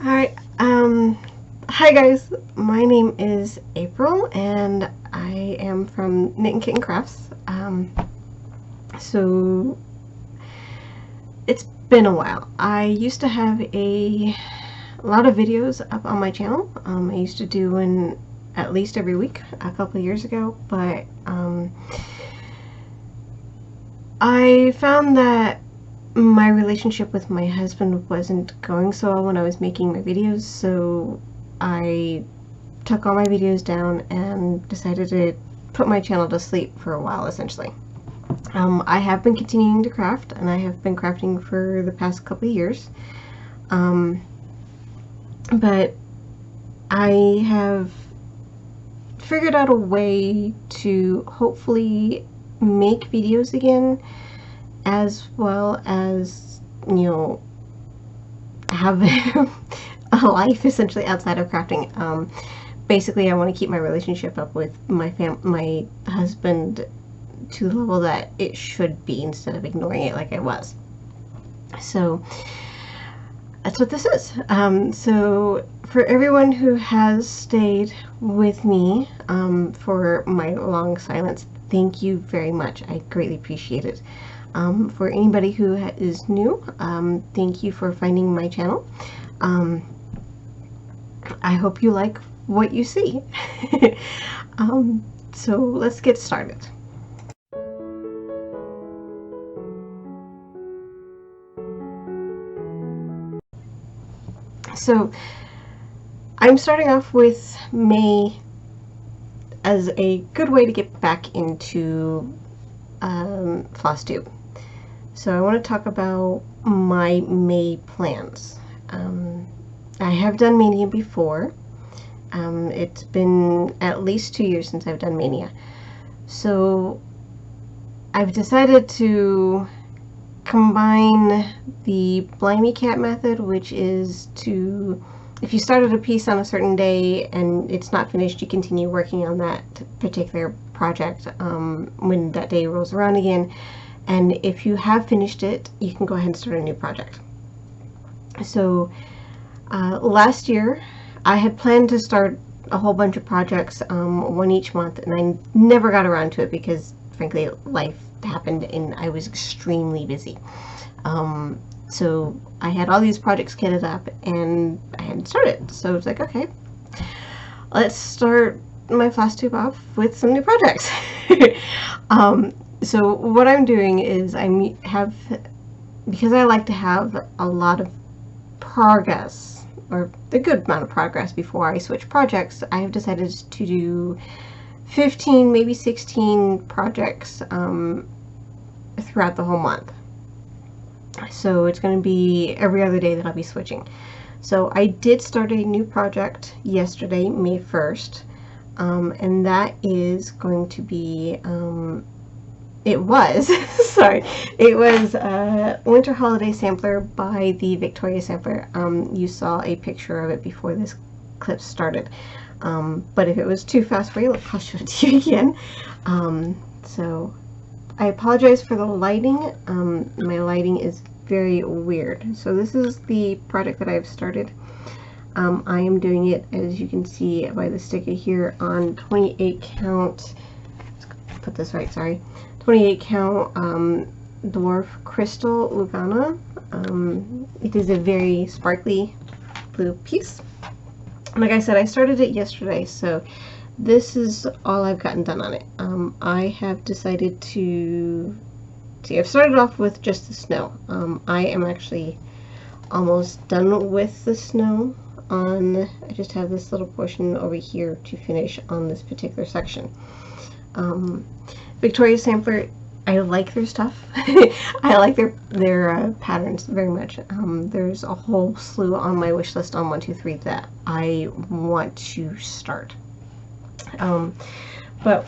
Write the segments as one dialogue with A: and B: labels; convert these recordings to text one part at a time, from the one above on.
A: Alright, hi guys, my name is April and I am from Knit and Kitten Crafts. So it's been a while. I used to have a lot of videos up on my channel. I used to do one at least every week a couple of years ago, but I found that my relationship with my husband wasn't going so well when I was making my videos, so I took all my videos down and decided to put my channel to sleep for a while, essentially. I have been continuing to craft, and I have been crafting for the past couple of years, but I have figured out a way to hopefully make videos again, as well as, you know, have a life essentially outside of crafting. Basically, I want to keep my relationship up with my husband to the level that it should be, instead of ignoring it like I was. So that's what this is. So for everyone who has stayed with me for my long silence, thank you very much. I greatly appreciate it. For anybody who is new, thank you for finding my channel. I hope you like what you see. So let's get started. So I'm starting off with May as a good way to get back into Flosstube. So I want to talk about my May plans. I have done Maynia before. It's been at least 2 years since I've done Maynia. So I've decided to combine the Blimey Cat method, which is to, if you started a piece on a certain day and it's not finished, you continue working on that particular project when that day rolls around again. And if you have finished it, you can go ahead and start a new project. So last year I had planned to start a whole bunch of projects, one each month, and I never got around to it because frankly life happened and I was extremely busy. So I had all these projects kitted up and I hadn't started. So it's like, okay, let's start my Flosstube off with some new projects. So what I'm doing is because I like to have a lot of progress, or a good amount of progress, before I switch projects, I have decided to do 15, maybe 16 projects throughout the whole month. So it's going to be every other day that I'll be switching. So I did start a new project yesterday, May 1st, and that is going to be it was Winter Holiday Sampler by the Victoria Sampler. You saw a picture of it before this clip started, but if it was too fast for you, I'll show it to you again. So I apologize for the lighting. My lighting is very weird. So this is the project that I've started. I am doing it, as you can see by the sticker here, on 28 count, let's put this right, sorry, 28 count Dwarf Crystal Lugana. It is a very sparkly blue piece. Like I said, I started it yesterday, so this is all I've gotten done on it. I have decided to see, I've started off with just the snow. I am actually almost done with the snow on, I just have this little portion over here to finish on this particular section. Victoria Sampler, I like their stuff. I like their patterns very much. There's a whole slew on my wish list on 123 that I want to start. But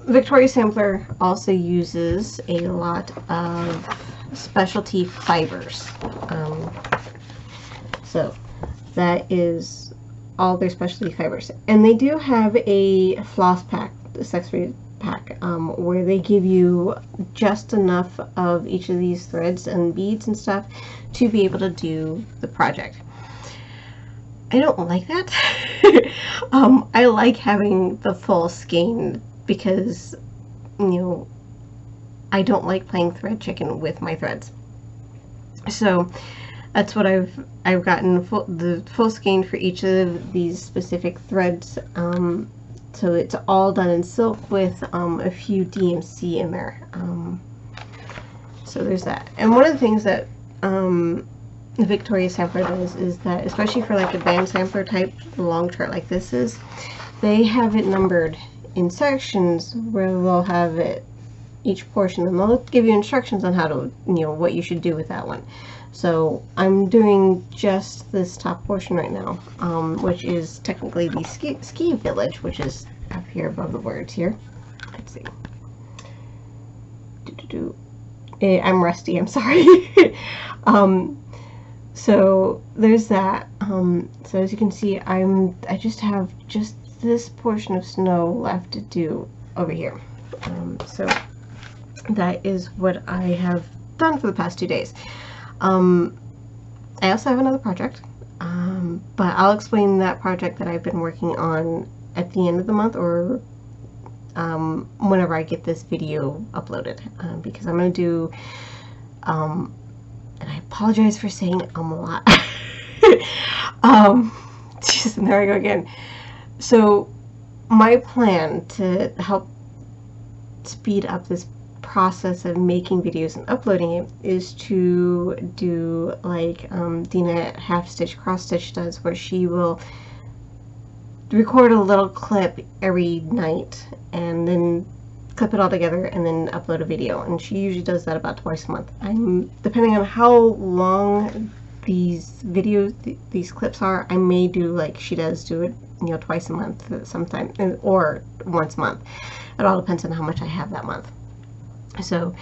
A: Victoria Sampler also uses a lot of specialty fibers. So that is all their specialty fibers. And they do have a floss pack, the accessory pack, where they give you just enough of each of these threads and beads and stuff to be able to do the project. I don't like that. I like having the full skein because, I don't like playing thread chicken with my threads. So that's what I've gotten the full skein for each of these specific threads. So it's all done in silk with a few DMC in there. So there's that. And one of the things that the Victoria sampler does is that, especially for like a band sampler type long chart like this is, they have it numbered in sections where they'll have it each portion, and they'll give you instructions on how to, what you should do with that one. So I'm doing just this top portion right now, which is technically the ski village, which is up here above the words here. Let's see. I'm rusty, I'm sorry. So there's that. So as you can see, I just have just this portion of snow left to do over here. So that is what I have done for the past 2 days. I also have another project, but I'll explain that project that I've been working on at the end of the month, or whenever I get this video uploaded, because I'm going to do, and I apologize for saying a lot. And there I go again. So my plan to help speed up this process of making videos and uploading it is to do like Dina at Half Stitch Cross Stitch does, where she will record a little clip every night and then clip it all together and then upload a video, and she usually does that about twice a month. Depending on how long these videos, these clips are, I may do like she does, do it twice a month sometime, or once a month. It all depends on how much I have that month. So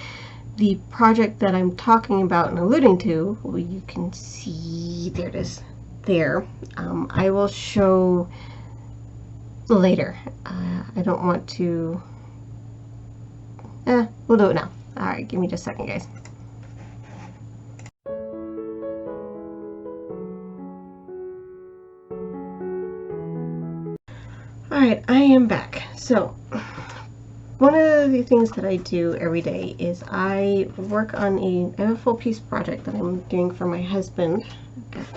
A: the project that I'm talking about and alluding to, well, you can see, there it is there. I will show later. I don't want to, we'll do it now. Alright, give me just a second, guys. Alright, I am back. So one of the things that I do every day is I work on I have a full piece project that I'm doing for my husband.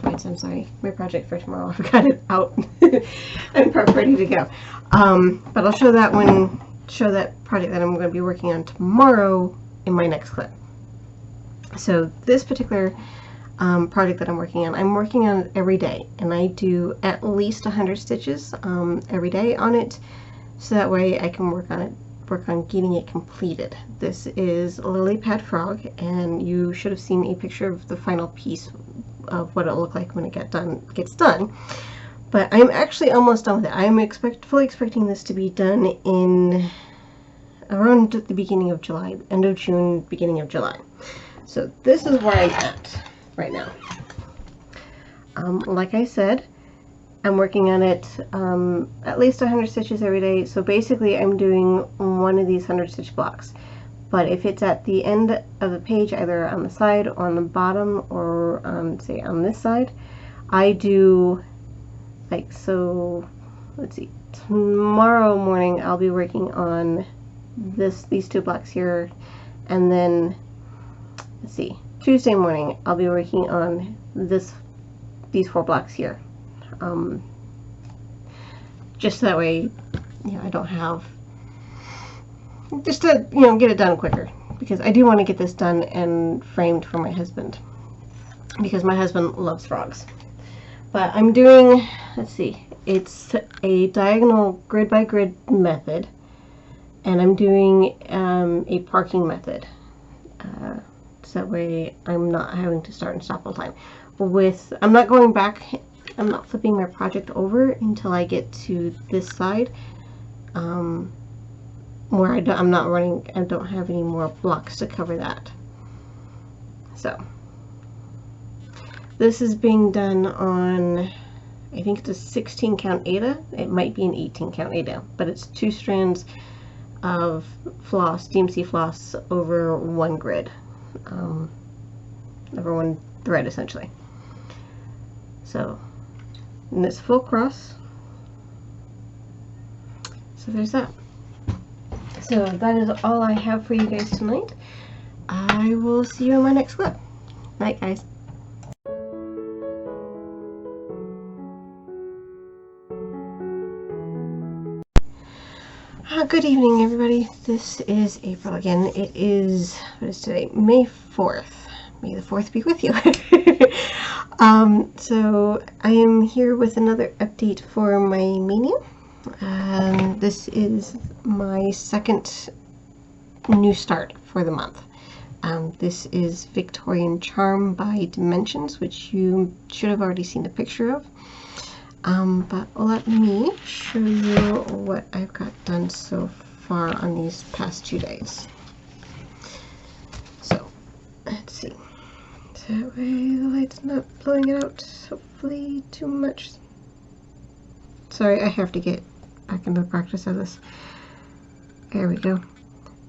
A: I'm sorry, my project for tomorrow. I've got it out and prep ready to go. But I'll show that project that I'm going to be working on tomorrow in my next clip. So this particular project that I'm working on every day, and I do at least 100 stitches every day on it, so that way I can work on getting it completed. This is Lily Pad Frog, and you should have seen a picture of the final piece of what it'll look like when it gets done. But I'm actually almost done with it. I'm fully expecting this to be done in around the beginning of July, end of June, beginning of July. So this is where I'm at right now. Like I said, I'm working on it at least 100 stitches every day. So basically I'm doing one of these 100 stitch blocks. But if it's at the end of the page, either on the side or on the bottom, or say on this side, I do like so. Let's see, tomorrow morning I'll be working on these 2 blocks here, and then let's see, Tuesday morning I'll be working on these 4 blocks here. Just that way, I don't have, just to, get it done quicker, because I do want to get this done and framed for my husband, because my husband loves frogs. But I'm doing, let's see, it's a diagonal grid by grid method, and I'm doing a parking method, so that way I'm not having to start and stop all the time. I'm not going back, I'm not flipping my project over until I get to this side, where I don't have any more blocks to cover that. So this is being done on, I think it's a 16 count Aida. It might be an 18 count Aida, but it's 2 strands of floss, DMC floss, over 1 grid, over 1 thread essentially. So and it's full cross. So there's that. So that is all I have for you guys tonight. I will see you in my next clip. Night, guys. Good evening, everybody. This is April again. It is, what is today? May 4th. May the 4th be with you. So I am here with another update for my Maynia. This is my second new start for the month. This is Victorian Charm by Dimensions, which you should have already seen a picture of. But let me show you what I've got done so far on these past 2 days. So, let's see. That way the light's not blowing it out, hopefully too much. Sorry, I have to get back into the practice of this. There we go.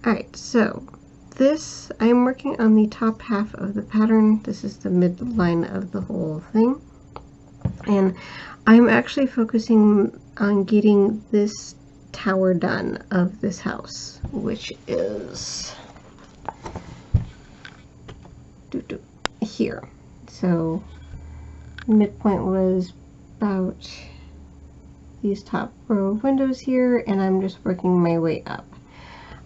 A: Alright, so this, I'm working on the top half of the pattern. This is the midline of the whole thing. And I'm actually focusing on getting this tower done of this house, which is here. So midpoint was about these top row of windows here, and I'm just working my way up.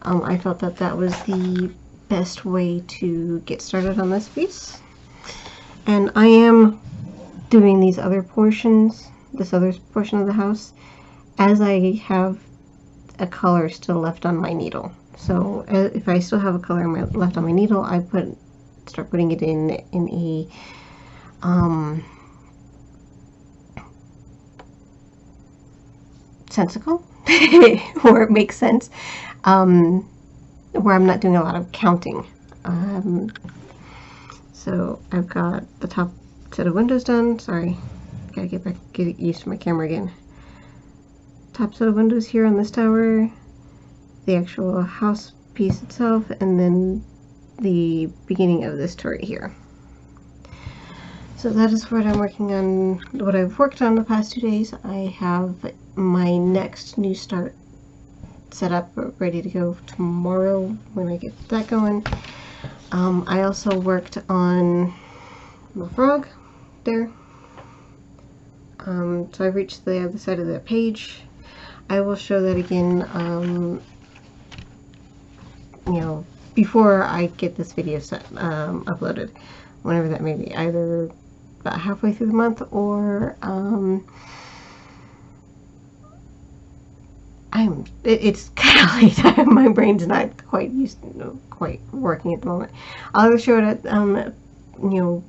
A: I felt that that was the best way to get started on this piece. And I am doing these other portions, this other portion of the house, as I have a color still left on my needle. So if I still have a color left on my needle, I start putting it in a sensical, where it makes sense, where I'm not doing a lot of counting. So I've got the top set of windows done. Sorry, gotta get used to my camera again. Top set of windows here on this tower, the actual house piece itself, and then the beginning of this turret here. So that is what I'm working on, what I've worked on the past 2 days. I have my next new start set up, ready to go tomorrow when I get that going. I also worked on my frog there. So I've reached the other side of the page. I will show that again, you know, before I get this video uploaded, whenever that may be, either about halfway through the month or it's kind of late. My brain's not quite quite working at the moment. I'll either show it at you know,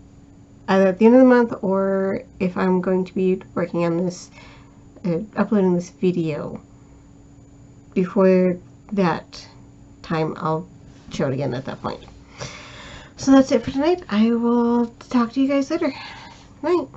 A: either at the end of the month, or if I'm going to be working on this, uploading this video before that time, I'll show it again at that point. So that's it for tonight. I will talk to you guys later. Night.